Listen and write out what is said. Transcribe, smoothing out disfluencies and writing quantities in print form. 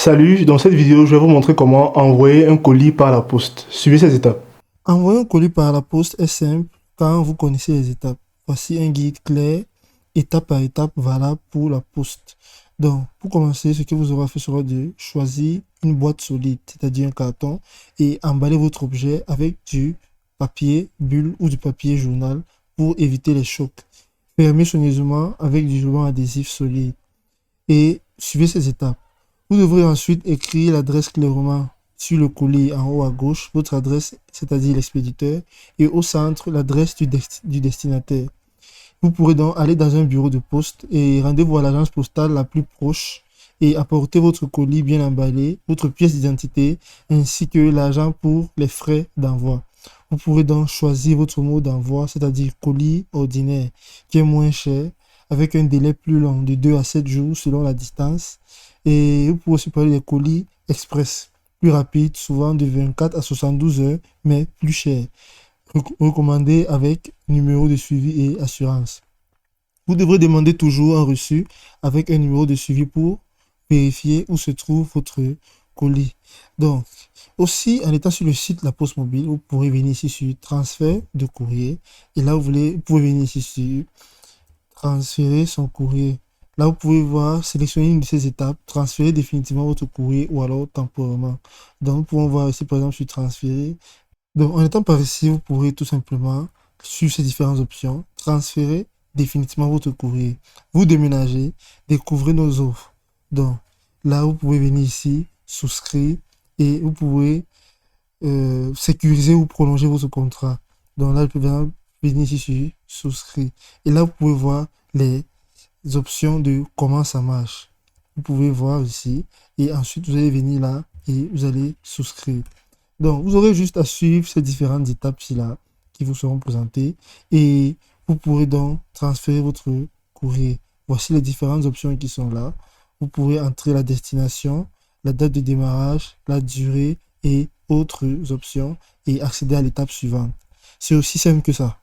Salut, dans cette vidéo, je vais vous montrer comment envoyer un colis par la poste. Suivez ces étapes. Envoyer un colis par la poste est simple quand vous connaissez les étapes. Voici un guide clair, étape par étape, valable pour la poste. Donc, pour commencer, ce que vous aurez à faire sera de choisir une boîte solide, c'est-à-dire un carton, et emballer votre objet avec du papier bulle ou du papier journal pour éviter les chocs. Fermez soigneusement avec du ruban adhésif solide et suivez ces étapes. Vous devrez ensuite écrire l'adresse clairement sur le colis en haut à gauche, votre adresse, c'est-à-dire l'expéditeur, et au centre, l'adresse du destinataire. Vous pourrez donc aller dans un bureau de poste et rendez-vous à l'agence postale la plus proche et apporter votre colis bien emballé, votre pièce d'identité, ainsi que l'argent pour les frais d'envoi. Vous pourrez donc choisir votre mode d'envoi, c'est-à-dire colis ordinaire, qui est moins cher, avec un délai plus long, de 2 à 7 jours selon la distance. Et vous pouvez aussi parler des colis express, plus rapides, souvent de 24 à 72 heures, mais plus chers. Recommandé avec numéro de suivi et assurance. Vous devrez demander toujours un reçu avec un numéro de suivi pour vérifier où se trouve votre colis. Donc, aussi, en étant sur le site La Poste Mobile, vous pourrez venir ici sur transfert de courrier. Et là, vous pouvez venir ici sur transférer son courrier. Là, vous pouvez voir, sélectionner une de ces étapes, transférer définitivement votre courrier ou alors temporairement. Donc, nous pouvons voir ici, par exemple, sur transférer. Donc, en étant par ici, vous pourrez tout simplement, sur ces différentes options, transférer définitivement votre courrier. Vous déménagez, découvrez nos offres. Donc, là, vous pouvez venir ici, souscrire, et vous pouvez sécuriser ou prolonger votre contrat. Donc là, vous pouvez venir ici sur souscrire. Et là, vous pouvez voir les options de comment ça marche. Vous pouvez voir ici, et ensuite, vous allez venir là, et vous allez souscrire. Donc, vous aurez juste à suivre ces différentes étapes-ci là qui vous seront présentées et vous pourrez donc transférer votre courrier. Voici les différentes options qui sont là. Vous pourrez entrer la destination, la date de démarrage, la durée et autres options et accéder à l'étape suivante. C'est aussi simple que ça.